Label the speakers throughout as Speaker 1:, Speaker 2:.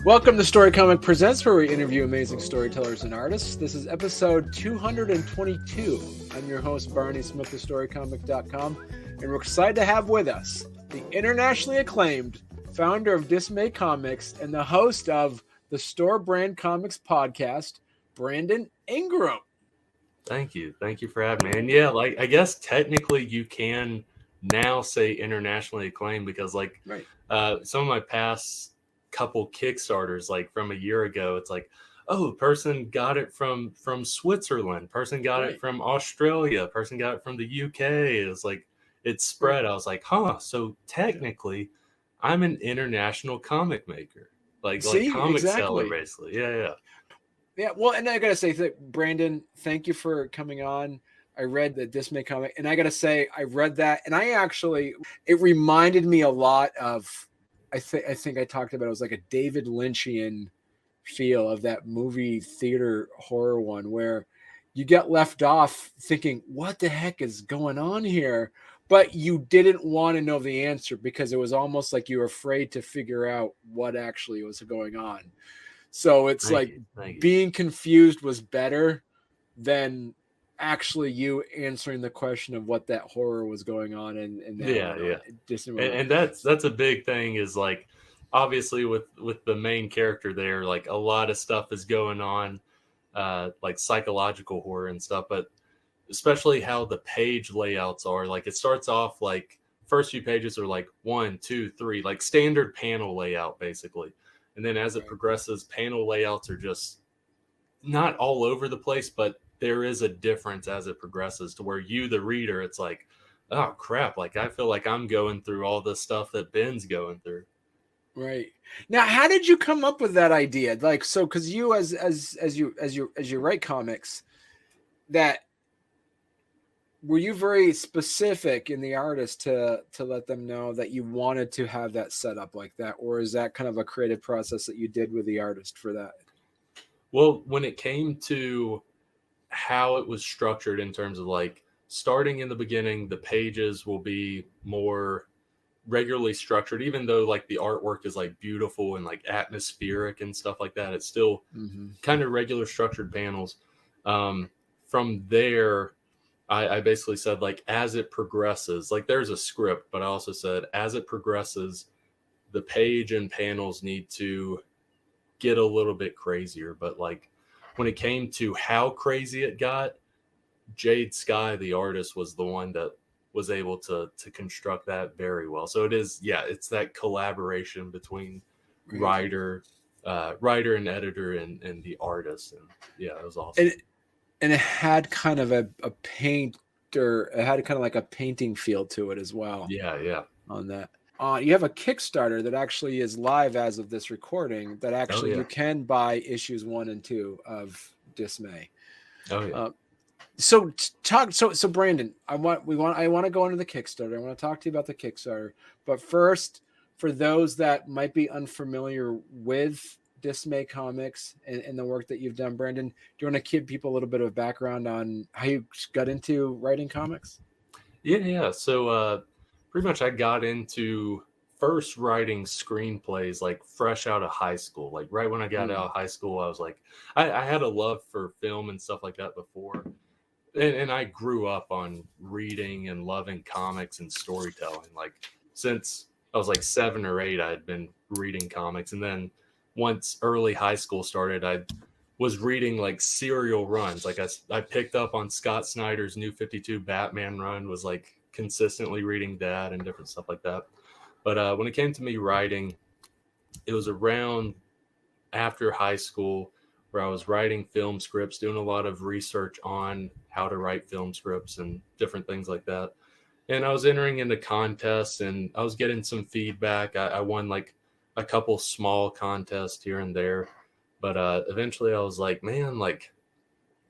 Speaker 1: Welcome to Story Comic Presents, where we interview amazing storytellers and artists. This is episode 222. I'm your host, Barney Smith of StoryComic.com, and we're excited to have with us the internationally acclaimed founder of Dismay Comics and the host of the Store Brand Comics podcast, Brandon Ingram.
Speaker 2: Thank you. Thank you for having me. And yeah, like, I guess technically you can now say internationally acclaimed because some of my past couple Kickstarters, like from a year ago, it's like, oh, person got it from Switzerland, person got it from Australia, person got it from the UK. It's like, it's spread. I was like, so technically I'm an international comic maker, like comic seller, basically. Yeah.
Speaker 1: Well, and I gotta say that, Brandon, thank you for coming on. I read the Dismay comic, and I gotta say, I read that, and it reminded me a lot of, I think I talked about it was like a David Lynchian feel of that movie theater horror one, where you get left off thinking, what the heck is going on here? But you didn't want to know the answer because it was almost like you were afraid to figure out what actually was going on. So it's being confused was better than actually you answering the question of what that horror was going on. And
Speaker 2: that's a big thing, is like, obviously with the main character there, like a lot of stuff is going on, like psychological horror and stuff, but especially how the page layouts are. Like, it starts off like first few pages are like 1, 2, 3, like standard panel layout basically. And then as it progresses, panel layouts are just not all over the place, but there is a difference as it progresses to where you, the reader, it's like, oh crap, like I feel like I'm going through all the stuff that Ben's going through.
Speaker 1: Right. Now, how did you come up with that idea? Like, so, because you as you write comics, that were you very specific in the artist to let them know that you wanted to have that set up like that? Or is that kind of a creative process that you did with the artist for that?
Speaker 2: Well, when it came to how it was structured in terms of like starting in the beginning, the pages will be more regularly structured, even though like the artwork is like beautiful and like atmospheric and stuff like that. It's still kind of regular structured panels. From there, I basically said, like, as it progresses, like there's a script, but I also said as it progresses, the page and panels need to get a little bit crazier. But like when it came to how crazy it got, Jade Sky, the artist, was the one that was able to construct that very well. So it's that collaboration between writer and editor and the artist. And yeah, it was awesome.
Speaker 1: And it had kind of a painter. It had kind of like a painting feel to it as well.
Speaker 2: Yeah.
Speaker 1: On that, you have a Kickstarter that actually is live as of this recording. That actually you can buy issues 1 and 2 of Dismay.
Speaker 2: Oh yeah.
Speaker 1: So Brandon, I want to go into the Kickstarter. I want to talk to you about the Kickstarter. But first, for those that might be unfamiliar with Dismay Comics and the work that you've done, Brandon, do you want to give people a little bit of background on how you got into writing comics?
Speaker 2: Yeah. So pretty much I got into first writing screenplays like fresh out of high school. Like right when I got out of high school, I was like, I had a love for film and stuff like that before. And I grew up on reading and loving comics and storytelling. Like since I was like 7 or 8, I had been reading comics. And then once early high school started, I was reading like serial runs. Like I picked up on Scott Snyder's New 52 Batman run, was like consistently reading that and different stuff like that. But when it came to me writing, it was around after high school where I was writing film scripts, doing a lot of research on how to write film scripts and different things like that. And I was entering into contests and I was getting some feedback. I won like a couple small contests here and there. But eventually I was like, man, like,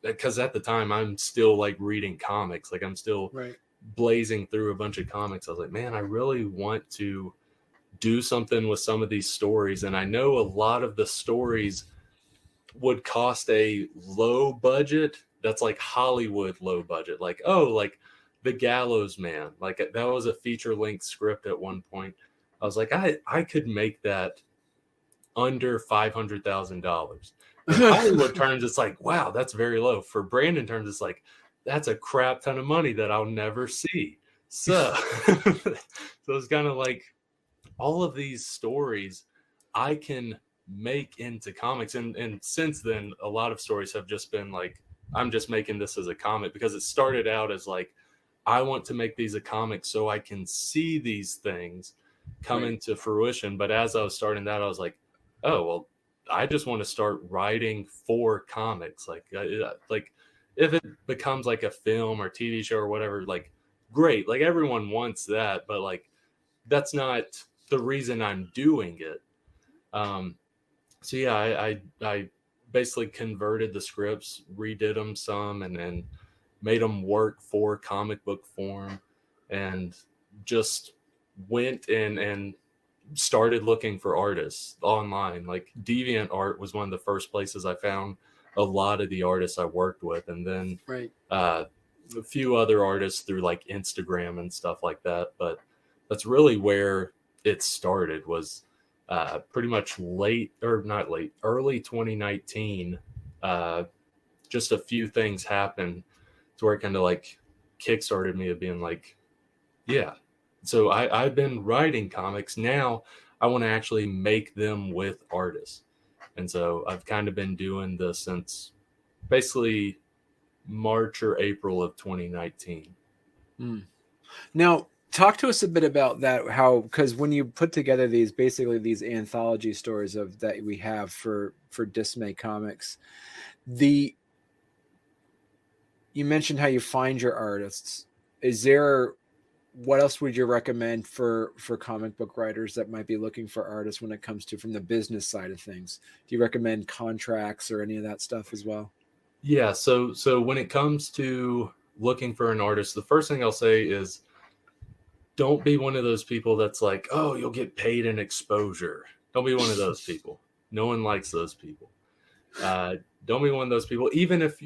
Speaker 2: because at the time I'm still like reading comics. Like I'm still blazing through a bunch of comics. I was like, man, I really want to do something with some of these stories. And I know a lot of the stories would cost a low budget. That's like Hollywood low budget. Like, like The Gallows Man. Like that was a feature-length script at one point. I was like, I could make that under $500,000. In Hollywood terms, it's like, wow, that's very low. For Brandon terms, it's like, that's a crap ton of money that I'll never see. So, so it's kind of like all of these stories I can make into comics. And since then, a lot of stories have just been like, I'm just making this as a comic, because it started out as like, I want to make these a comic so I can see these things come into fruition. But as I was starting that, I was like, oh, well, I just want to start writing for comics. Like if it becomes like a film or TV show or whatever, like great. Like everyone wants that, but like that's not the reason I'm doing it. So yeah, I basically converted the scripts, redid them some, and then made them work for comic book form, and just went and started looking for artists online. Like DeviantArt was one of the first places I found a lot of the artists I worked with, and then a few other artists through like Instagram and stuff like that. But that's really where it started, was pretty much early 2019. Just a few things happened to where it kind of like kickstarted me of being like, yeah, so I've been writing comics. Now I want to actually make them with artists. And so I've kind of been doing this since basically March or April of 2019.
Speaker 1: Now, talk to us a bit about that, how, because when you put together these anthology stories that we have for Dismay Comics, you mentioned how you find your artists. What else would you recommend for comic book writers that might be looking for artists when it comes to from the business side of things? Do you recommend contracts or any of that stuff as well?
Speaker 2: Yeah. So when it comes to looking for an artist, the first thing I'll say is, don't be one of those people that's like, oh, you'll get paid in exposure. Don't be one of those people. No one likes those people. Don't be one of those people. Even if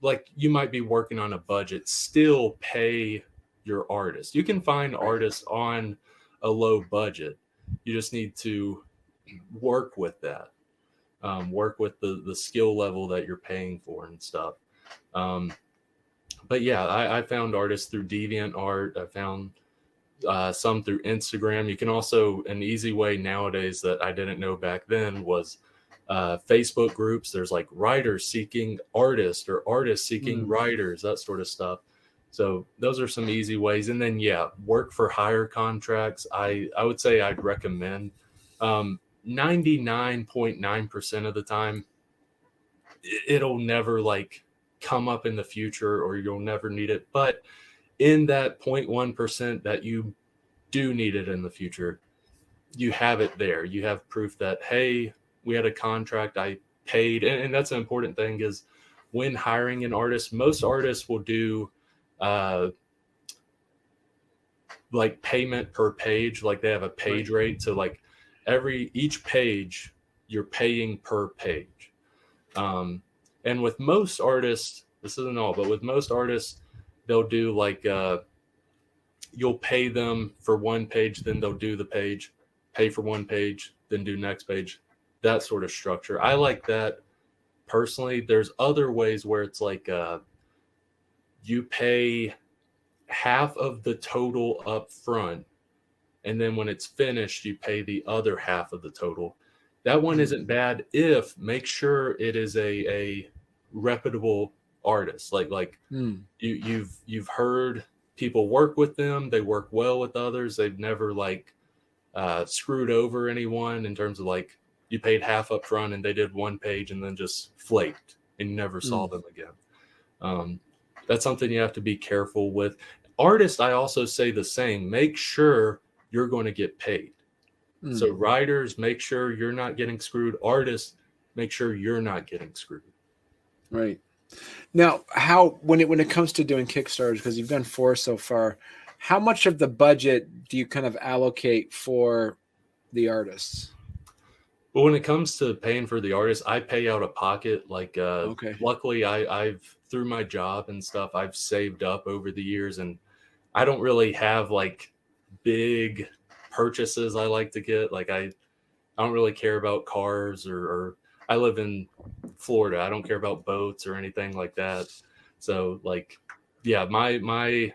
Speaker 2: like you might be working on a budget, still pay your artist. You can find artists on a low budget. You just need to work with that. Work with the skill level that you're paying for and stuff. But yeah, I found artists through DeviantArt. I found some through Instagram. You can also, an easy way nowadays that I didn't know back then was Facebook groups. There's like writers seeking artists or artists seeking writers, that sort of stuff. So those are some easy ways. And then, yeah, work for hire contracts. I would say I'd recommend 99.9% of the time, it'll never like come up in the future or you'll never need it. But in that 0.1% that you do need it in the future, you have it there. You have proof that, hey, we had a contract, I paid. And that's an important thing, is when hiring an artist, most artists will do like payment per page. Like they have a page rate. So like each page you're paying per page. And with most artists, this isn't all, but with most artists, they'll do like, you'll pay them for one page, then they'll do the page, pay for one page, then do next page, that sort of structure. I like that personally. There's other ways where it's like, you pay half of the total up front, and then when it's finished, you pay the other half of the total. That one isn't bad if make sure it is a reputable artist. Like you've heard people work with them. They work well with others. They've never like screwed over anyone in terms of like you paid half up front and they did one page and then just flaked and you never saw them again. That's something you have to be careful with. Artists, I also say the same. Make sure you're going to get paid. So writers, make sure you're not getting screwed. Artists, make sure you're not getting screwed.
Speaker 1: Right. Now, when it comes to doing Kickstarters, because you've done 4 so far, how much of the budget do you kind of allocate for the artists?
Speaker 2: But when it comes to paying for the artist, I pay out of pocket. Like, luckily, I've through my job and stuff, I've saved up over the years, and I don't really have like big purchases I like to get. Like I I don't really care about cars or I live in Florida. I don't care about boats or anything like that. So like, yeah, my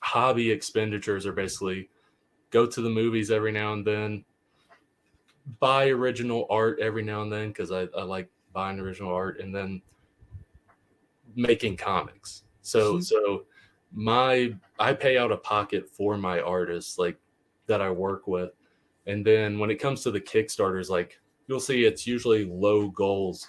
Speaker 2: hobby expenditures are basically go to the movies every now and then, buy original art every now and then because I like buying original art, and then making comics. So I pay out of pocket for my artists like that I work with. And then when it comes to the Kickstarters, like you'll see it's usually low goals.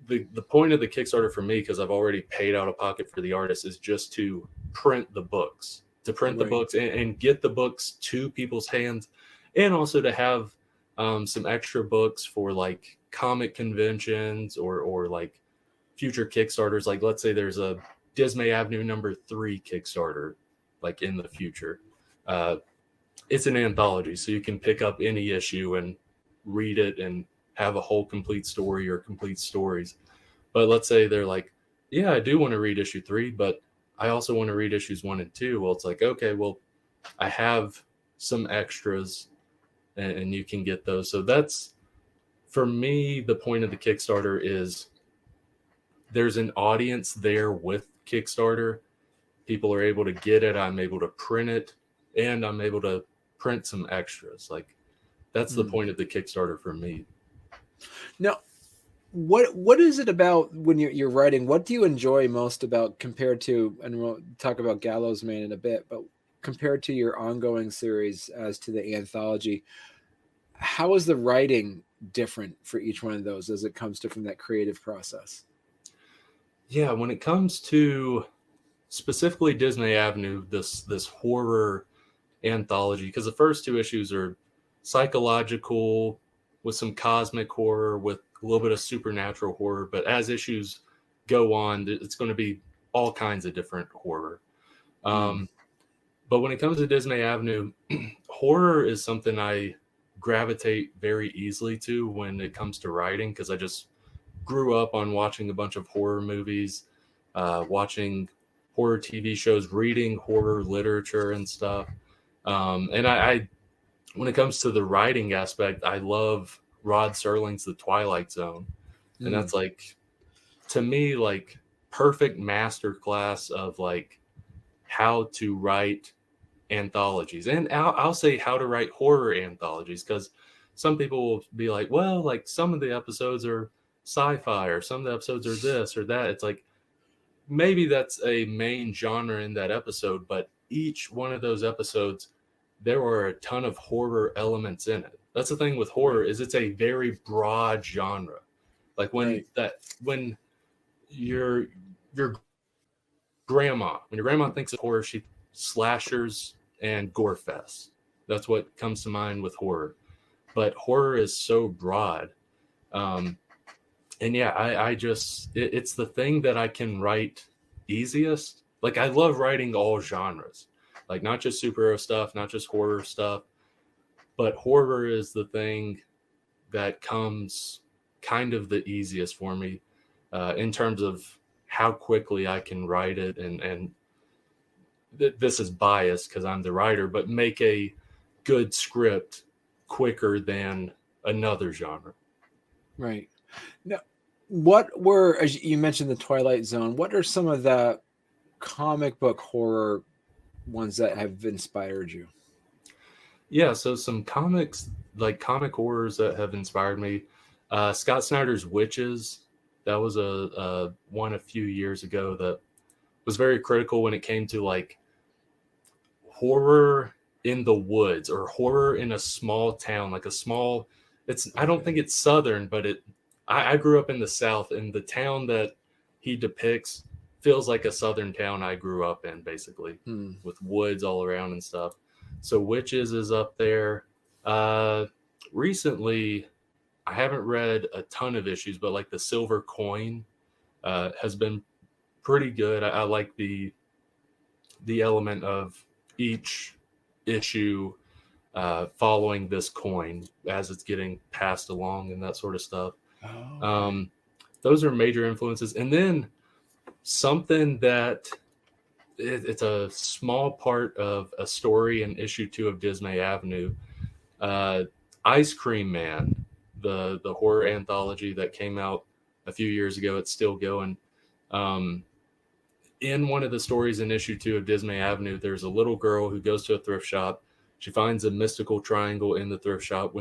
Speaker 2: The point of the Kickstarter for me, because I've already paid out of pocket for the artist, is just to print the books, the books and get the books to people's hands, and also to have some extra books for like comic conventions or like future Kickstarters. Like let's say there's a Dismay Avenue #3 Kickstarter, like in the future. It's an anthology, so you can pick up any issue and read it and have a whole complete story or complete stories. But let's say they're like, yeah, I do want to read issue 3, but I also want to read issues 1 and 2. Well, it's like, okay, well, I have some extras and you can get those. So that's, for me, the point of the Kickstarter is there's an audience there with Kickstarter. People are able to get it. I'm able to print it, and I'm able to print some extras. Like that's the point of the Kickstarter for me.
Speaker 1: Now, what is it about when you're writing? What do you enjoy most about compared to, and we'll talk about Gallows Man in a bit, but compared to your ongoing series as to the anthology, how is the writing different for each one of those as it comes to from that creative process?
Speaker 2: Yeah, when it comes to specifically Dismay Avenue, this horror anthology, because the first 2 issues are psychological with some cosmic horror with a little bit of supernatural horror, but as issues go on, it's going to be all kinds of different horror. But when it comes to Dismay Avenue, horror is something I gravitate very easily to when it comes to writing, because I just grew up on watching a bunch of horror movies, watching horror TV shows, reading horror literature and stuff. And I, when it comes to the writing aspect, I love Rod Serling's The Twilight Zone. And that's like, to me, like perfect masterclass of like how to write anthologies. And I'll say how to write horror anthologies, because some people will be like, well, like some of the episodes are sci-fi or some of the episodes are this or that. It's like, maybe that's a main genre in that episode, but each one of those episodes, there are a ton of horror elements in it. That's the thing with horror, is it's a very broad genre. Like when your grandma, when your grandma thinks of horror, she slashers and gore fests. That's what comes to mind with horror. But horror is so broad. And yeah, I just, it's the thing that I can write easiest. Like I love writing all genres, like not just superhero stuff, not just horror stuff, but horror is the thing that comes kind of the easiest for me in terms of how quickly I can write it. And this is biased because I'm the writer, but make a good script quicker than another genre.
Speaker 1: Right. Now, what were, as you mentioned, the Twilight Zone, what are some of the comic book horror ones that have inspired you?
Speaker 2: Yeah, so some comics, like comic horrors that have inspired me. Scott Snyder's Witches, that was a one a few years ago that was very critical when it came to like horror in the woods or horror in a small town, like a small, I don't think it's Southern, but I grew up in the South, and the town that he depicts feels like a Southern town I grew up in, basically, with woods all around and stuff. So Witches is up there. Recently, I haven't read a ton of issues, but like the Silver Coin has been pretty good. I like the element of each issue following this coin as it's getting passed along and that sort of stuff. Those are major influences. And then something that it's a small part of a story in issue 2 of Dismay Avenue. Ice Cream Man, the horror anthology that came out a few years ago. It's still going. In one of the stories in issue 2 of Dismay Avenue, there's a little girl who goes to a thrift shop. She finds a mystical triangle in the thrift shop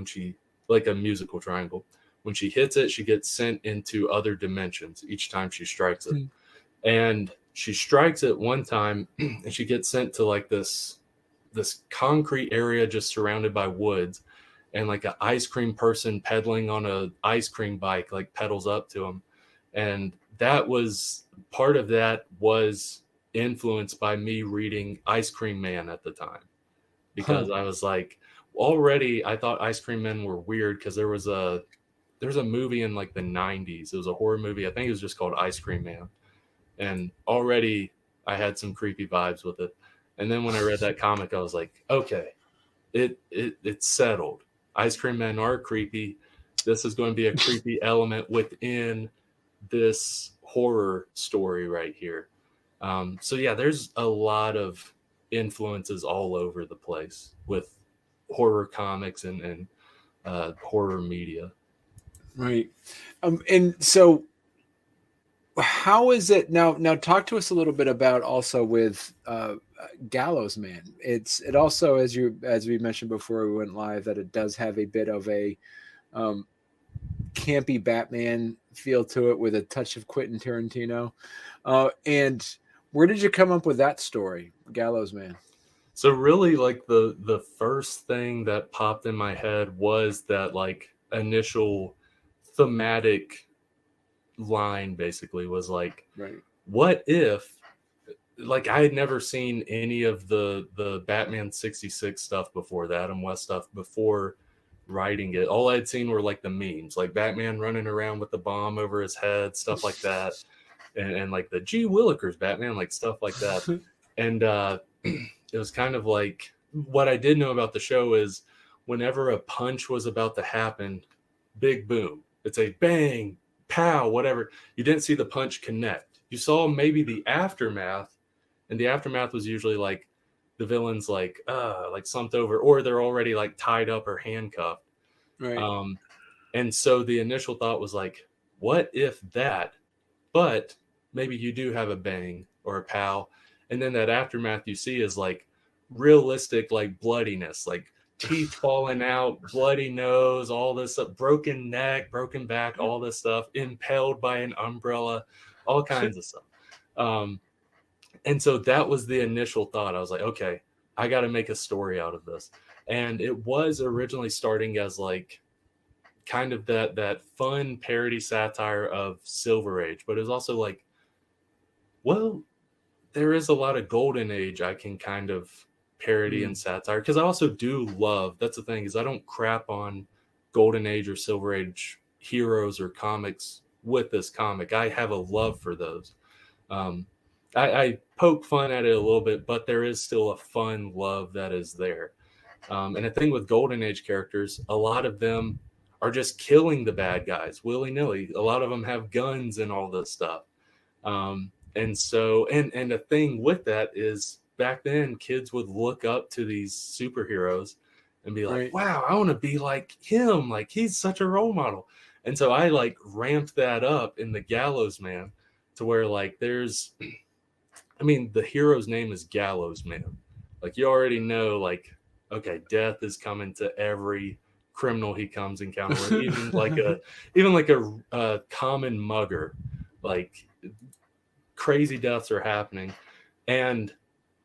Speaker 2: like a musical triangle. When she hits it, she gets sent into other dimensions each time she strikes it. And she strikes it one time and she gets sent to like this concrete area just surrounded by woods, and like an ice cream person pedaling on a ice cream bike like pedals up to him. And that was part of that was influenced by me reading Ice Cream Man at the time, because I was like, already I thought Ice Cream Men were weird because there's a movie in like the 90s. It was a horror movie. I think it was just called Ice Cream Man. And already I had some creepy vibes with it. And then when I read that comic, I was like, okay, it's settled. Ice Cream Men are creepy. This is going to be a creepy element within this horror story right here. So yeah, there's a lot of influences all over the place with horror comics and horror media.
Speaker 1: Right. And so how is it now talk to us a little bit about also with Gallows Man. It also, as we mentioned before we went live, that it does have a bit of a campy Batman feel to it with a touch of Quentin Tarantino. And where did you come up with that story, Gallows Man?
Speaker 2: So really, like the first thing that popped in my head was that like initial thematic line basically was like,
Speaker 1: right,
Speaker 2: what if, like, I had never seen any of the Batman 66 stuff before, the Adam West stuff before writing it. All I'd seen were like the memes, like Batman running around with the bomb over his head, stuff like that. And like the G. Willikers Batman, like stuff like that. And it was kind of like, what I did know about the show is whenever a punch was about to happen, big boom. It's a bang, pow, whatever. You didn't see the punch connect. You saw maybe the aftermath, and the aftermath was usually like the villain's like slumped over, or they're already like tied up or handcuffed.
Speaker 1: right.
Speaker 2: And so the initial thought was like, what if that, but maybe you do have a bang or a pow, and then that aftermath you see is like realistic, like bloodiness, like teeth falling out, bloody nose, all this stuff, broken neck, broken back, all this stuff, impaled by an umbrella, all kinds of stuff. And so that was the initial thought. I was like, okay, I got to make a story out of this. And it was originally starting as like kind of that fun parody satire of Silver Age, but it was also like, well, there is a lot of Golden Age I can kind of parody and satire, because I also do love, that's the thing, is I don't crap on Golden Age or Silver Age heroes or comics with this comic. I have a love for those. I poke fun at it a little bit, but there is still a fun love that is there. And the thing with Golden Age characters, a lot of them are just killing the bad guys willy-nilly. A lot of them have guns and all this stuff. And so, and the thing with that is, back then kids would look up to these superheroes and be like,
Speaker 1: Right.
Speaker 2: wow, I want to be like him. Like, he's such a role model. And so I like ramped that up in the Gallows Man to where like there's, I mean, the hero's name is Gallows Man. Like, you already know, like, okay, death is coming to every criminal he comes encounter with, even like a common mugger. Like, crazy deaths are happening. And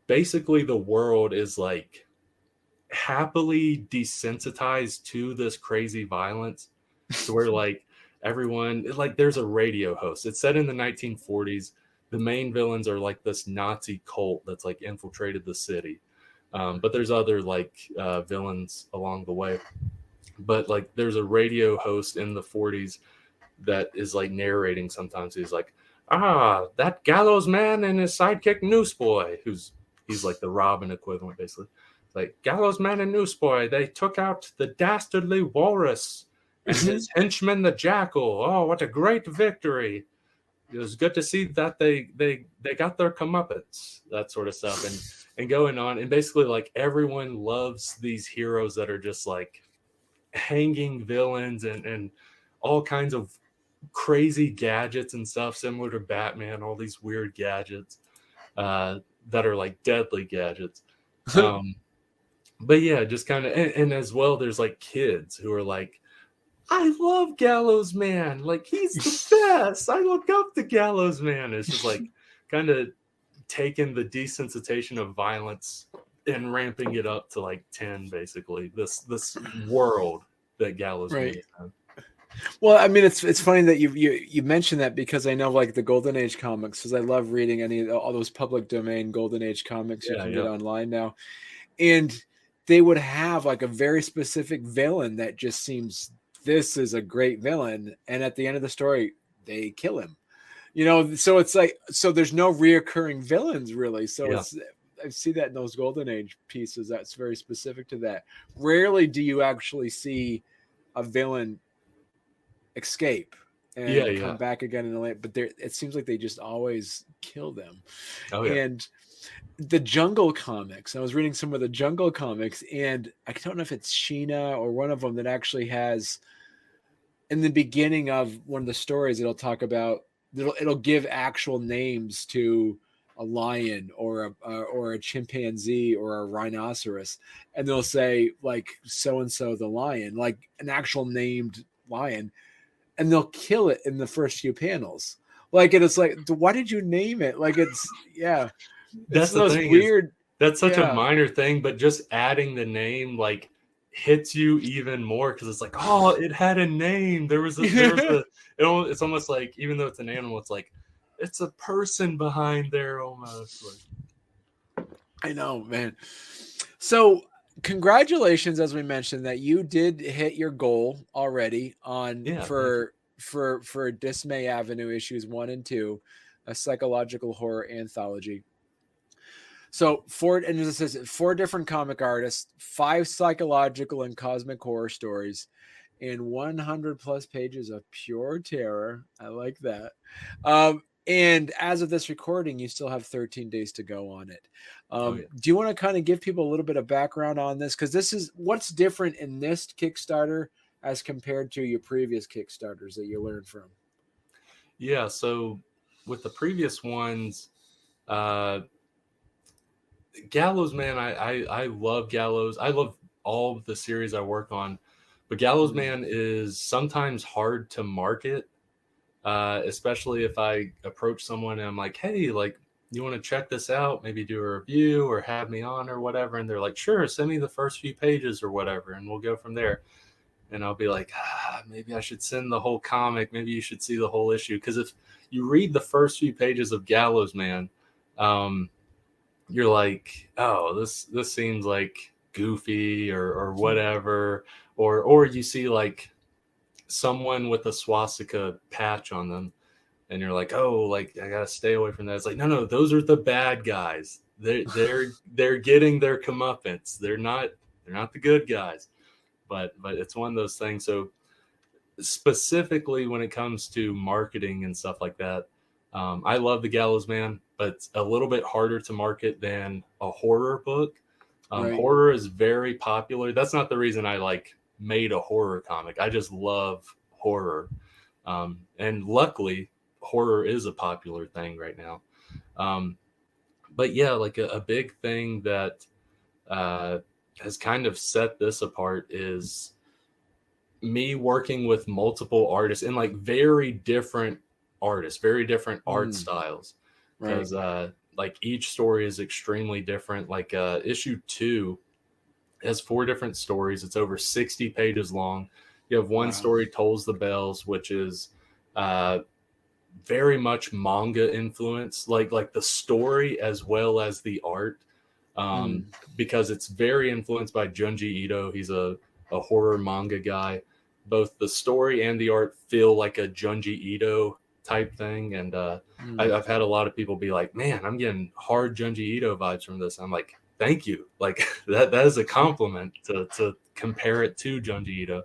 Speaker 2: basically the world is like happily desensitized to this crazy violence, to where like everyone, like, there's a radio host. It's set in the 1940s. The main villains are like this Nazi cult that's like infiltrated the city. But there's other like villains along the way. But like there's a radio host in the 40s that is like narrating sometimes. He's like, that Gallows Man and his sidekick Newsboy, he's like the Robin equivalent, basically. Like, Gallows Man and Newsboy, they took out the dastardly Walrus and his henchman, the Jackal. Oh, what a great victory. It was good to see that they got their comeuppance, that sort of stuff, and going on. And basically, like, everyone loves these heroes that are just like hanging villains and all kinds of crazy gadgets and stuff, similar to Batman, all these weird gadgets that are like deadly gadgets. But yeah, just kind of, and as well, there's like kids who are like, I love Gallows Man. Like, he's the best. I look up to Gallows Man. It's just like kind of taking the desensitization of violence and ramping it up to like 10, basically. This world that Gallows Man is in.
Speaker 1: Well, I mean, it's funny that you mentioned that, because I know like the Golden Age comics, because I love reading all those public domain Golden Age comics you can get online now, and they would have like a very specific villain that just seems, this is a great villain, and at the end of the story they kill him. So it's like, so there's no reoccurring villains really. So it's, I see that in those Golden Age pieces, that's very specific to that. Rarely do you actually see a villain escape and come back again in the land, but it seems like they just always kill them. And the Jungle comics, I was reading some of the Jungle comics, and I don't know if it's Sheena or one of them that actually has, in the beginning of one of the stories, it'll talk about, it'll give actual names to a lion or a chimpanzee or a rhinoceros, and they'll say like so and so the lion, like an actual named lion, and they'll kill it in the first few panels. Like, and it's like, why did you name it? Like, it's
Speaker 2: that's the thing. Weird. That's such a minor thing, but just adding the name like hits you even more, because it's like, oh, it had a name. It's almost like, even though it's an animal, it's like it's a person behind there almost. Like,
Speaker 1: I know, man. So congratulations, as we mentioned, that you did hit your goal already on for Dismay Avenue issues 1 and 2, a psychological horror anthology. So and as it says, 4 different comic artists, 5 psychological and cosmic horror stories, and 100 plus pages of pure terror. I like that. And as of this recording, you still have 13 days to go on it. Do you want to kind of give people a little bit of background on this? Because this is what's different in this Kickstarter as compared to your previous Kickstarters that you learned from.
Speaker 2: Yeah, so with the previous ones, Gallows Man, I love Gallows. I love all of the series I work on, but Gallows Man is sometimes hard to market. Especially if I approach someone and I'm like, hey, like, you want to check this out? Maybe do a review or have me on or whatever. And they're like, sure, send me the first few pages or whatever, and we'll go from there. And I'll be like, maybe I should send the whole comic. Maybe you should see the whole issue. Because if you read the first few pages of Gallows Man, you're like, oh, this seems like goofy or whatever. Or you see like someone with a swastika patch on them, and you're like, oh, like, I gotta stay away from that. It's like, no, those are the bad guys. They're getting their comeuppance. They're not the good guys. But it's one of those things. So specifically when it comes to marketing and stuff like that, I love the Gallows Man, but it's a little bit harder to market than a horror book. Horror is very popular. That's not the reason I like made a horror comic. I just love horror, and luckily horror is a popular thing right now. But yeah, like a big thing that has kind of set this apart is me working with multiple artists and like very different artists, very different art styles, because like each story is extremely different. Like issue 2 has 4 different stories. It's over 60 pages long. You have one story, Tolls the Bells, which is very much manga influence, like the story as well as the art, because it's very influenced by Junji Ito. He's a horror manga guy. Both the story and the art feel like a Junji Ito type thing. And I've had a lot of people be like, man, I'm getting hard Junji Ito vibes from this. I'm like, thank you. Like that is a compliment to compare it to Junji Ito.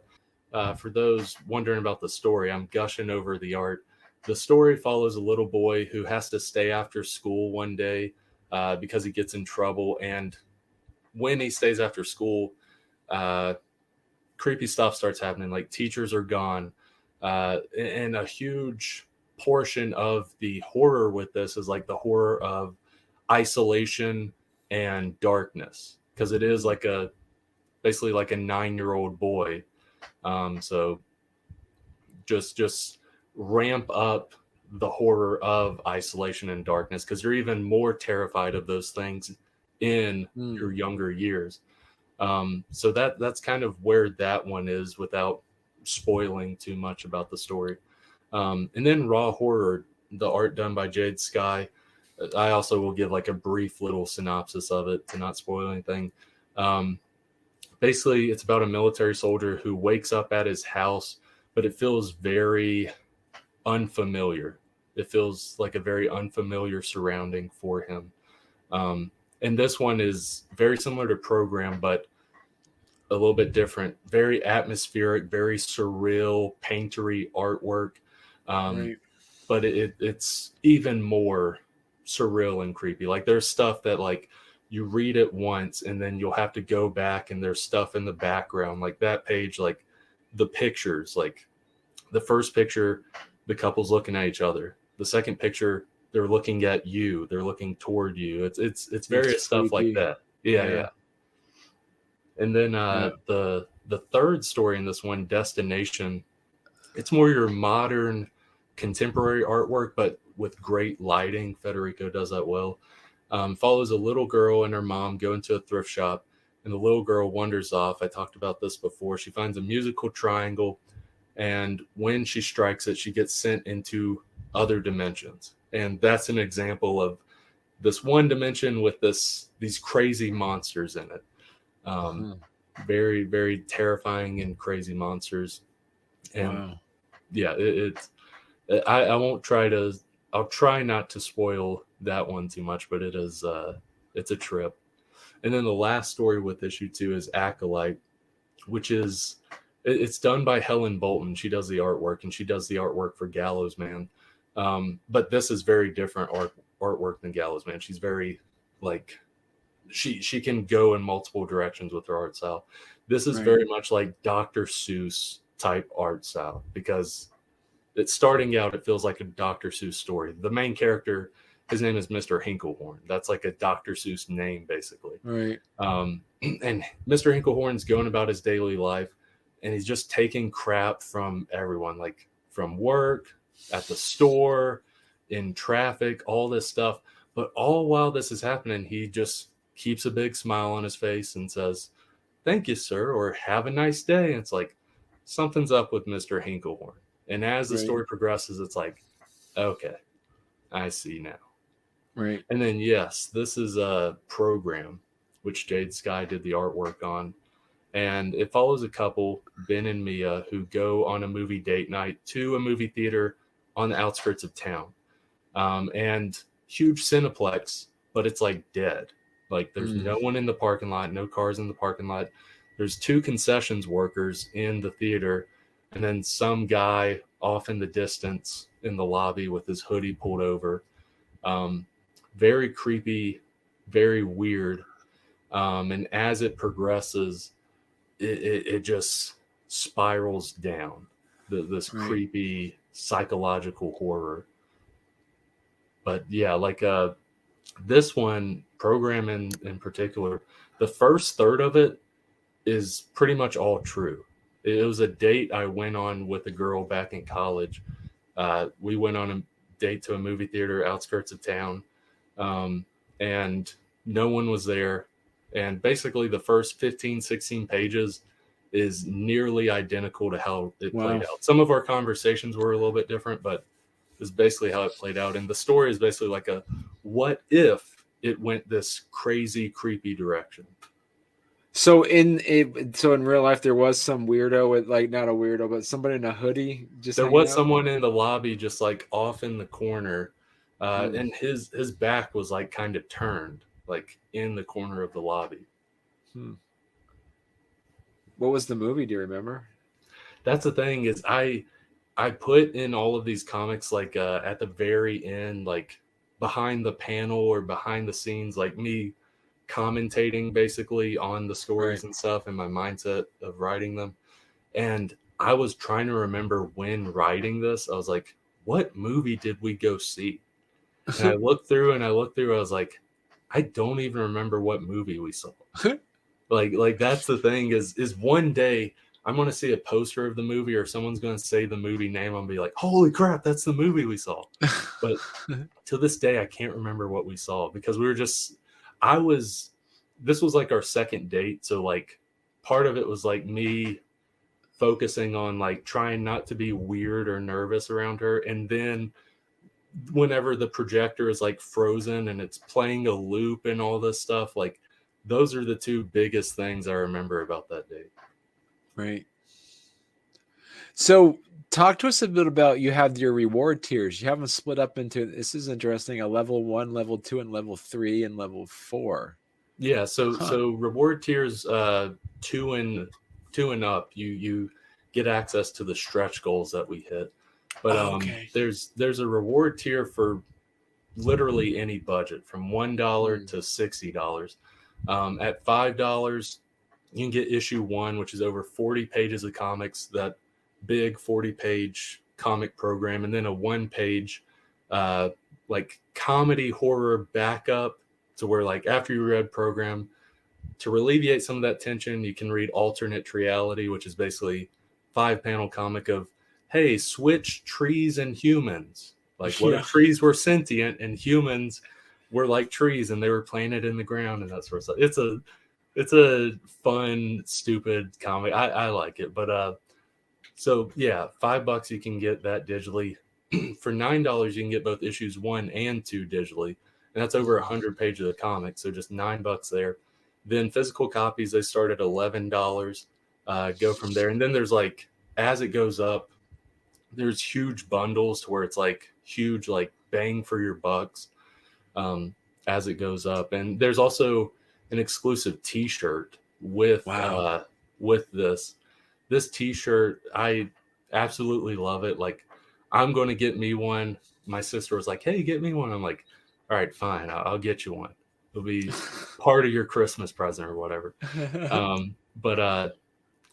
Speaker 2: For those wondering about the story, I'm gushing over the art. The story follows a little boy who has to stay after school one day because he gets in trouble. And when he stays after school, creepy stuff starts happening. Like teachers are gone, and a huge portion of the horror with this is like the horror of isolation and darkness, because it is like basically like a 9-year-old boy. So just ramp up the horror of isolation and darkness, because you're even more terrified of those things in your younger years. So that's kind of where that one is, without spoiling too much about the story. And then Raw Horror, the art done by Jade Sky. I also will give like a brief little synopsis of it to not spoil anything. Basically, it's about a military soldier who wakes up at his house, but it feels very unfamiliar. It feels like a very unfamiliar surrounding for him. And this one is very similar to Program, but a little bit different. Very atmospheric, very surreal, painterly artwork. But it's even more surreal and creepy. Like there's stuff that like you read it once and then you'll have to go back, and there's stuff in the background. Like that page, like the pictures, like the first picture, the couple's looking at each other. The second picture, they're looking at you. They're looking toward you. It's various stuff like that. Yeah. And then the third story in this one, Destination, it's more your modern contemporary artwork, but with great lighting. Federico does that well. Follows a little girl and her mom go into a thrift shop, and the little girl wanders off. I talked about this before. She finds a musical triangle, and when she strikes it, she gets sent into other dimensions. And that's an example of this one dimension with these crazy monsters in it. Very, very terrifying and crazy monsters. And yeah, I won't I'll try not to spoil that one too much, but it is it's a trip. And then the last story with issue 2 is Acolyte, which is it's done by Helen Bolton. She does the artwork, and she does the artwork for Gallows Man. But this is very different artwork than Gallows Man. She's very like she can go in multiple directions with her art style. This is very much like Dr. Seuss type art style, because it's starting out, it feels like a Dr. Seuss story. The main character, his name is Mr. Hinklehorn. That's like a Dr. Seuss name, basically. And Mr. Hinklehorn's going about his daily life, and he's just taking crap from everyone, like from work, at the store, in traffic, all this stuff. But all while this is happening, he just keeps a big smile on his face and says, "Thank you, sir," or "Have a nice day." And it's like, something's up with Mr. Hinklehorn. And as the story progresses, it's like, okay, I see now. And then, yes, this is a Program, which Jade Sky did the artwork on. And it follows a couple, Ben and Mia, who go on a movie date night to a movie theater on the outskirts of town. And huge Cineplex, but it's like dead. Like there's no one in the parking lot, no cars in the parking lot. There's 2 concessions workers in the theater, and then some guy off in the distance in the lobby with his hoodie pulled over. Very creepy, very weird. And as it progresses, it just spirals down. This creepy psychological horror. But yeah, like this one, Program in particular, the first third of it is pretty much all true. It was a date I went on with a girl back in college. We went on a date to a movie theater outskirts of town, and no one was there. And basically the first 15, 16 pages is nearly identical to how it played out. Some of our conversations were a little bit different, but it's basically how it played out. And the story is basically like a, what if it went this crazy, creepy direction?
Speaker 1: So in real life, there was some weirdo with, like, not a weirdo, but somebody in a hoodie. Just
Speaker 2: there was someone in the lobby, just like off in the corner, and his back was like kind of turned, like in the corner of the lobby.
Speaker 1: What was the movie? Do you remember?
Speaker 2: That's the thing, is I put in all of these comics like at the very end, like behind the panel or behind the scenes, like me commentating basically on the stories and stuff, and my mindset of writing them. And I was trying to remember when writing this. I was like, what movie did we go see? And I looked through I was like, I don't even remember what movie we saw. Like that's the thing is one day I'm going to see a poster of the movie or someone's going to say the movie name. I'm going to be like, holy crap, that's the movie we saw. But to this day, I can't remember what we saw because this was like our second date. So like part of it was like me focusing on like trying not to be weird or nervous around her. And then whenever the projector is like frozen and it's playing a loop and all this stuff, like those are the two biggest things I remember about that day.
Speaker 1: Right. So talk to us a bit about, you have your reward tiers. You have them split up into, this is interesting, a level 1, level 2, and level 3 and level 4.
Speaker 2: Yeah. So reward tiers 2 and up, you get access to the stretch goals that we hit. But there's a reward tier for literally any budget from $1 to $60. At $5, you can get issue 1, which is over 40 pages of comics, that big 40-page comic program, and then a 1-page like comedy horror backup to where like after you read program, to alleviate some of that tension, you can read alternate reality, which is basically 5-panel comic of, hey, switch trees and humans. Like what if trees were sentient and humans were like trees and they were planted in the ground and that sort of stuff. It's a fun, stupid comic. I like it. But so yeah, $5 you can get that digitally. For $9 you can get both issues 1 and 2 digitally. And that's over 100 pages of comics. So just $9 there. Then physical copies, they start at $11. Go from there. And then there's like, as it goes up, there's huge bundles to where it's like huge, like bang for your bucks as it goes up. And there's also an exclusive t-shirt with this t-shirt. I absolutely love it. Like, I'm going to get me one. My sister was like, hey, get me one. I'm like, all right, fine. I'll get you one. It'll be part of your Christmas present or whatever. But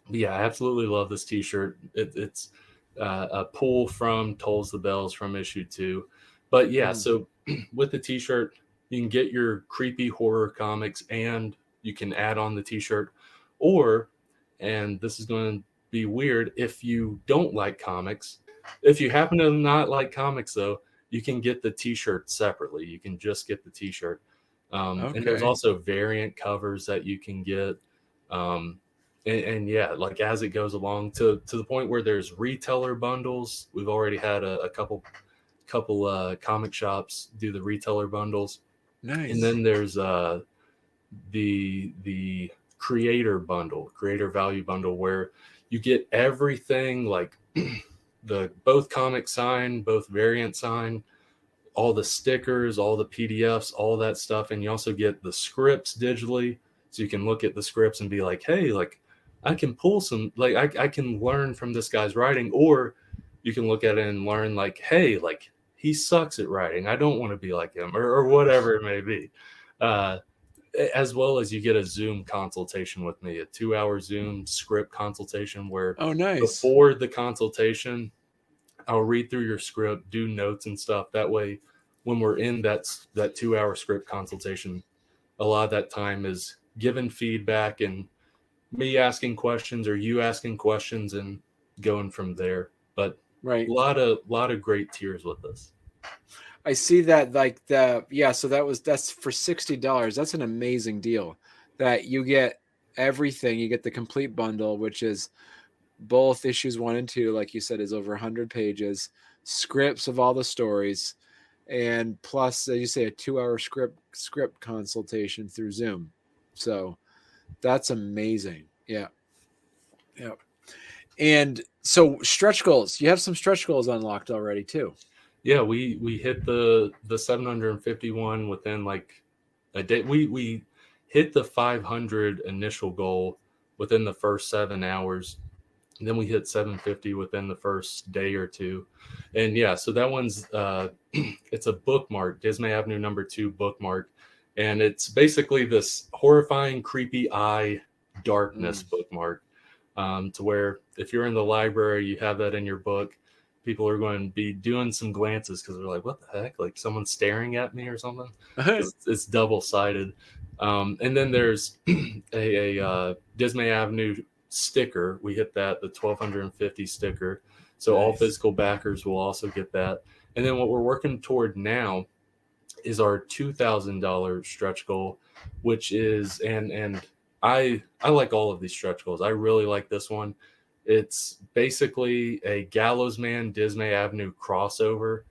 Speaker 2: yeah, I absolutely love this t-shirt. It's a pull from Tolls the Bells from issue 2. But yeah, so with the t-shirt, you can get your creepy horror comics and you can add on the t-shirt. Or, and this is going to be weird, if you don't like comics, if you happen to not like comics though, you can get the t-shirt separately. You can just get the t-shirt. And there's also variant covers that you can get. And yeah, like as it goes along to the point where there's retailer bundles. We've already had a couple comic shops do the retailer bundles.
Speaker 1: Nice.
Speaker 2: And then there's the creator value bundle, where you get everything, like the both comic sign, both variant sign, all the stickers, all the PDFs, all that stuff. And you also get the scripts digitally, so you can look at the scripts and be like, hey, like I can pull some, like I can learn from this guy's writing. Or you can look at it and learn like, hey, like he sucks at writing, I don't want to be like him, or whatever it may be. As well as you get a Zoom consultation with me, a 2-hour Zoom script consultation where before the consultation, I'll read through your script, do notes and stuff. That way, when we're in that 2-hour script consultation, a lot of that time is giving feedback and me asking questions or you asking questions and going from there. But a lot of great tiers with this.
Speaker 1: I see that, like so that's for $60. That's an amazing deal that you get everything. You get the complete bundle, which is both issues 1 and 2, like you said, is over 100 pages, scripts of all the stories, and plus, as you say, a 2-hour script consultation through Zoom. So that's amazing. Yeah. And so stretch goals, you have some stretch goals unlocked already too.
Speaker 2: Yeah, we hit the 751 within like a day. We hit the 500 initial goal within the first 7 hours. And then we hit 750 within the first day or two. And yeah, so that one's it's a bookmark, Dismay Avenue #2 bookmark. And it's basically this horrifying, creepy eye darkness bookmark. to where if you're in the library, you have that in your book, people are going to be doing some glances because they're like, what the heck? Like someone's staring at me or something? Because it's double-sided. And then there's a Dismay Avenue sticker. We hit that, the 1250 sticker. So all physical backers will also get that. And then what we're working toward now is our $2,000 stretch goal, which is, and I like all of these stretch goals. I really like this one. It's basically a Gallows Man Dismay Avenue crossover.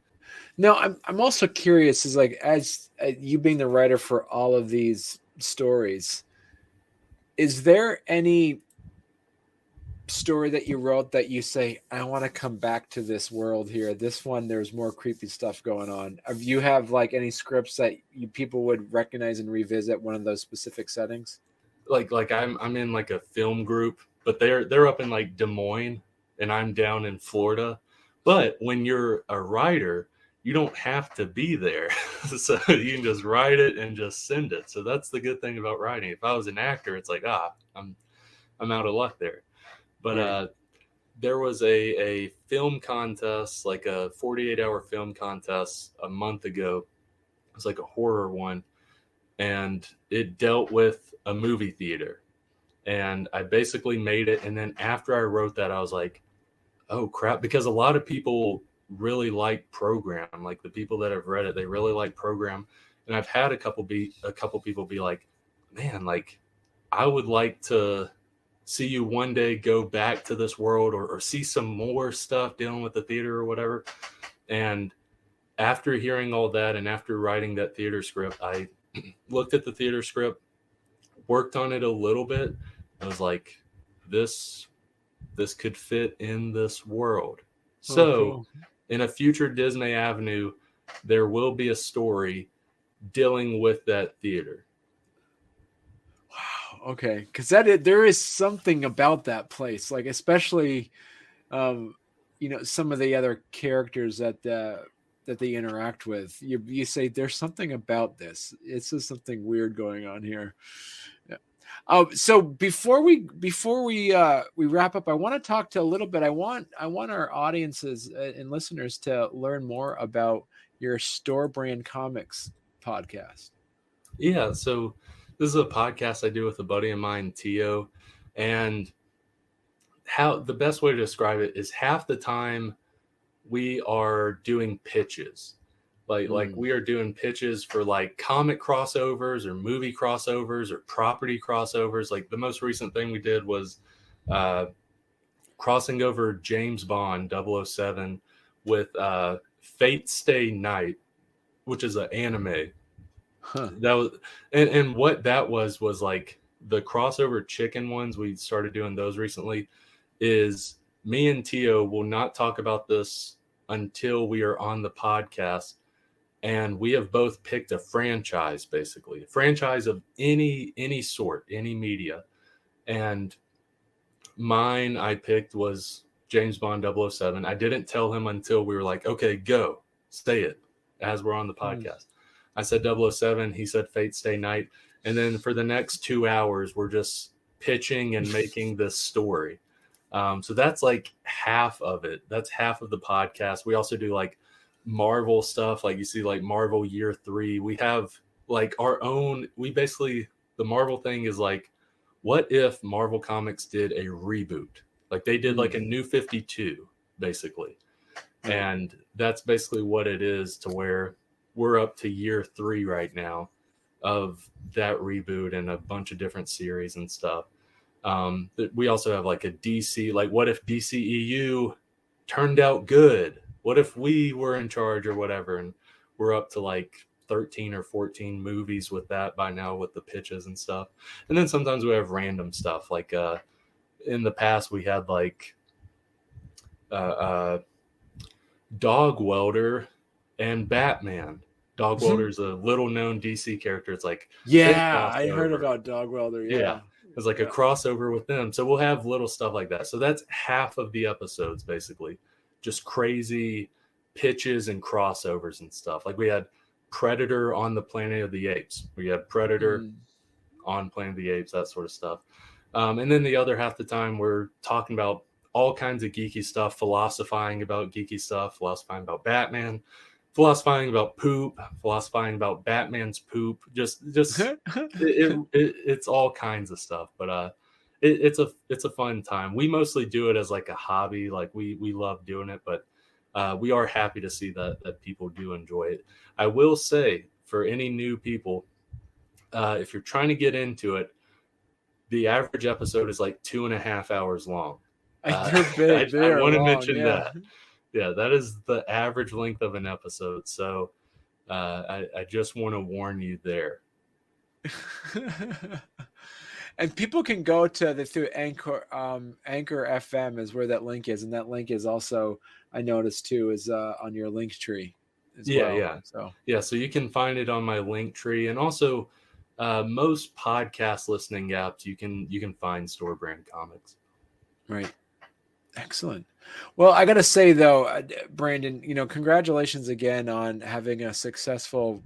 Speaker 1: Now, I'm also curious, is like, as you being the writer for all of these stories, is there any story that you wrote that you say, I want to come back to this world here? This one, there's more creepy stuff going on. Do you have like any scripts that people would recognize and revisit one of those specific settings?
Speaker 2: Like I'm in like a film group, but they're up in like Des Moines and I'm down in Florida. But when you're a writer, you don't have to be there. So you can just write it and just send it. So that's the good thing about writing. If I was an actor, it's like, I'm out of luck there. But there was a film contest, like a 48-hour film contest a month ago. It was like a horror one. And it dealt with a movie theater. And I basically made it. And then after I wrote that, I was like, oh, crap. Because a lot of people really like Program. Like the people that have read it, they really like Program. And I've had a couple people be like, man, like I would like to see you one day go back to this world or see some more stuff dealing with the theater or whatever. And after hearing all that and after writing that theater script, I looked at the theater script, worked on it a little bit. I was like, this could fit in this world. So
Speaker 1: cool.
Speaker 2: In a future Dismay Avenue, there will be a story dealing with that theater.
Speaker 1: Wow. Okay. Because there is something about that place, like especially, some of the other characters that they interact with. You say there's something about this. It's just something weird going on here. Yeah. So before we wrap up, I want to talk to a little bit. I want our audiences and listeners to learn more about your Store Brand Comics podcast.
Speaker 2: Yeah. So this is a podcast I do with a buddy of mine, Tio, and how the best way to describe it is half the time we are doing pitches. Like we are doing pitches for like comic crossovers or movie crossovers or property crossovers. Like the most recent thing we did was crossing over James Bond 007 with Fate Stay Night, which is an anime.
Speaker 1: Huh.
Speaker 2: That was and what that was like the crossover chicken ones. We started doing those recently. Is me and Tio will not talk about this until we are on the podcast. And we have both picked a franchise, basically a franchise of any sort, any media. And mine I picked was James Bond 007. I didn't tell him until we were like, okay, go, say it as we're on the podcast. I said 007. He said Fate Stay Night. And then for the next 2 hours, we're just pitching and making this story. So that's like half of it. That's half of the podcast. We also do like Marvel stuff, like you see like Marvel Year 3. We have like our own, the Marvel thing is like, what if Marvel Comics did a reboot? Like they did like a New 52 basically. And that's basically what it is, to where we're up to Year 3 right now of that reboot and a bunch of different series and stuff. We also have like a DC, like what if DCEU turned out good? What if we were in charge or whatever? And we're up to like 13 or 14 movies with that by now, with the pitches and stuff. And then sometimes we have random stuff. Like in the past, we had like Dog Welder and Batman. Dog Welder is a little known DC character. It's like,
Speaker 1: I heard about Dog Welder. Yeah.
Speaker 2: It's like a crossover with them. So we'll have little stuff like that. So that's half of the episodes, basically. Just crazy pitches and crossovers and stuff. Like we had Predator on the Planet of the Apes. We had Predator on Planet of the Apes, that sort of stuff. And then the other half the time we're talking about all kinds of geeky stuff, philosophizing about geeky stuff, philosophizing about Batman, philosophizing about poop, philosophizing about Batman's poop. It's all kinds of stuff. But it's a fun time. We mostly do it as like a hobby. Like we love doing it, but we are happy to see that people do enjoy it. I will say, for any new people, if you're trying to get into it, the average episode is like 2.5 hours long.
Speaker 1: They're big. They
Speaker 2: I
Speaker 1: are
Speaker 2: want to
Speaker 1: long,
Speaker 2: mention
Speaker 1: yeah.
Speaker 2: that. Yeah, that is the average length of an episode. So I just want to warn you there.
Speaker 1: And people can go to through Anchor FM is where that link is, and that link is also, I noticed too, is on your link tree as well.
Speaker 2: Yeah. So you can find it on my link tree, and also most podcast listening apps you can find store brand comics.
Speaker 1: Right. Excellent. Well, I got to say though, Brandon, congratulations again on having a successful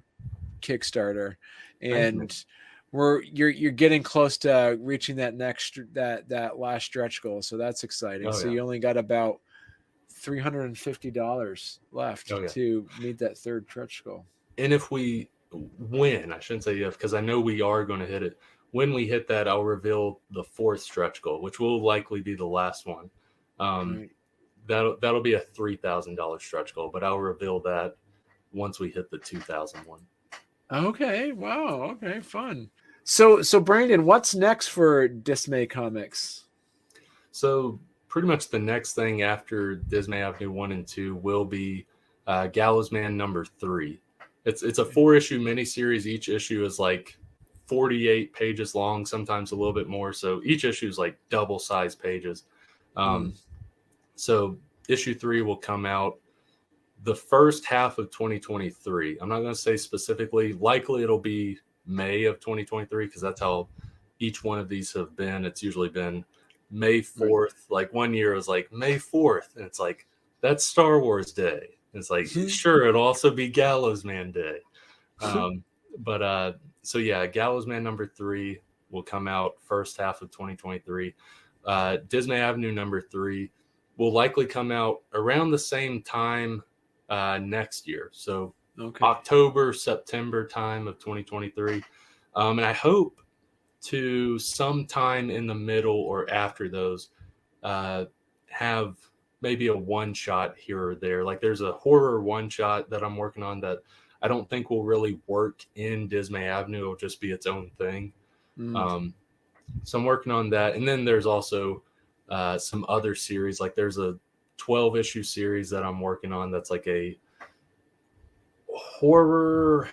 Speaker 1: Kickstarter, and you're getting close to reaching that last stretch goal. So that's exciting. You only got about $350 left to meet that third stretch goal.
Speaker 2: And if we win, I shouldn't say if, because I know we are going to hit it. When we hit that, I'll reveal the fourth stretch goal, which will likely be the last one. Right. That'll be a $3,000 stretch goal, but I'll reveal that once we hit the 2,000 one.
Speaker 1: Okay. Wow. Okay. Fun. So Brandon, what's next for Dismay Comics?
Speaker 2: So pretty much the next thing after Dismay Avenue 1 and 2 will be Gallows Man number 3. It's a 4-issue miniseries. Each issue is like 48 pages long, sometimes a little bit more. So each issue is like double size pages. So issue 3 will come out the first half of 2023. I'm not going to say specifically. Likely it'll be May of 2023 because that's how each one of these have been. It's usually been May 4th. Right. Like one year it was like May 4th, and it's like that's Star Wars Day. It's like sure, it'll also be Gallows Man Day. So yeah, Gallows Man number 3 will come out first half of 2023. Dismay Avenue number 3 will likely come out around the same time next year. So October, September time of 2023. And I hope to sometime in the middle or after those have maybe a one-shot here or there. Like there's a horror one-shot that I'm working on that I don't think will really work in Dismay Avenue. It'll just be its own thing. So I'm working on that. And then there's also some other series. Like there's a 12-issue series that I'm working on that's like a horror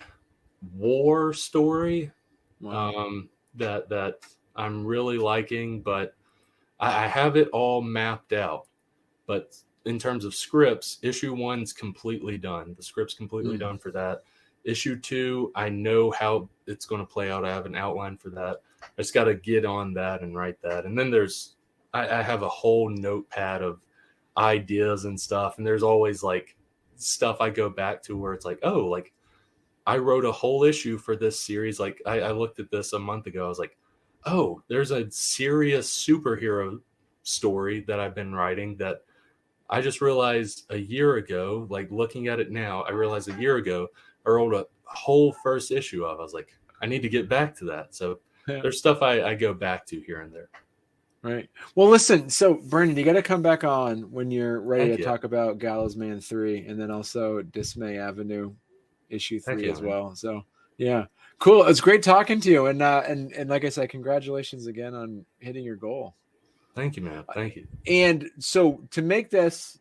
Speaker 2: war story. Wow. That I'm really liking, but I have it all mapped out. But in terms of scripts, issue 1's completely done. The script's completely done for that. Issue 2, I know how it's going to play out. I have an outline for that. I just got to get on that and write that. And then I have a whole notepad of ideas and stuff. And there's always like stuff I go back to where it's like, oh, like I wrote a whole issue for this series. Like I looked at this a month ago. I was like, oh, there's a serious superhero story that I've been writing that I just realized a year ago, like looking at it now, I realized a year ago I wrote a whole first issue of. I was like, I need to get back to that. So there's stuff I go back to here and there.
Speaker 1: Right. Well, listen, so Brandon, you got to come back on when you're ready to talk about Gallows Man 3 and then also Dismay Avenue issue 3 as well. Man. So yeah, cool. It's great talking to you. And like I said, congratulations again on hitting your goal.
Speaker 2: Thank you, man. Thank you.
Speaker 1: And so to make this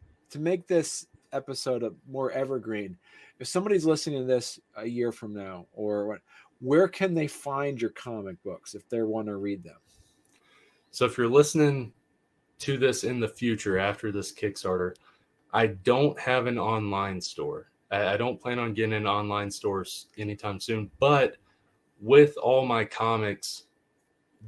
Speaker 1: episode more evergreen, if somebody's listening to this a year from now or where can they find your comic books if they want to read them?
Speaker 2: So if you're listening to this in the future after this Kickstarter, I don't have an online store. I don't plan on getting an online store anytime soon, but with all my comics,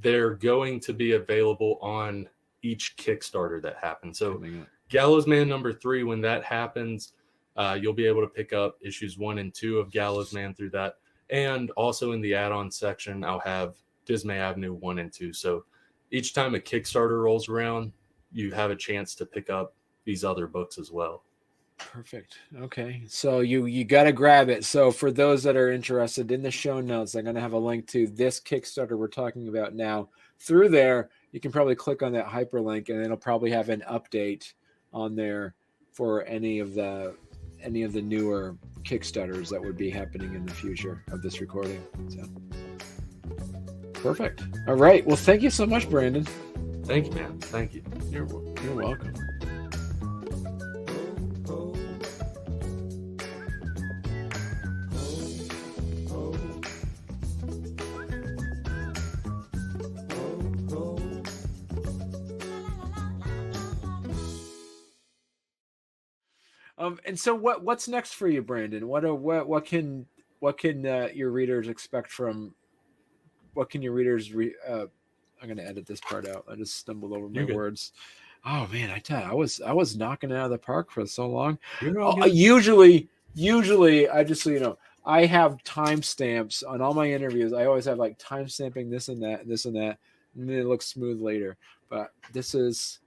Speaker 2: they're going to be available on each Kickstarter that happens. So Gallows Man number 3, when that happens, you'll be able to pick up issues 1 and 2 of Gallows Man through that. And also in the add-on section, I'll have Dismay Avenue 1 and 2. So each time a Kickstarter rolls around, you have a chance to pick up these other books as well.
Speaker 1: Perfect. Okay. So you got to grab it. So for those that are interested, in the show notes, I'm going to have a link to this Kickstarter we're talking about now. Through there, you can probably click on that hyperlink, and it'll probably have an update on there for any of the newer Kickstarters that would be happening in the future of this recording. So perfect. All right. Well, thank you so much, Brandon.
Speaker 2: Thank you, man. Thank you.
Speaker 1: You're welcome. And so what's next for you, Brandon? What can your readers expect from? What can your readers I'm going to edit this part out. I just stumbled over my words. Oh man, I tell you, I was knocking it out of the park for so long. Usually, I just, so you know, I have timestamps on all my interviews. I always have like timestamping this and that, and then it looks smooth later. But this is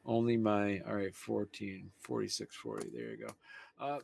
Speaker 1: only my, all right, 14, 46, 40. There you go.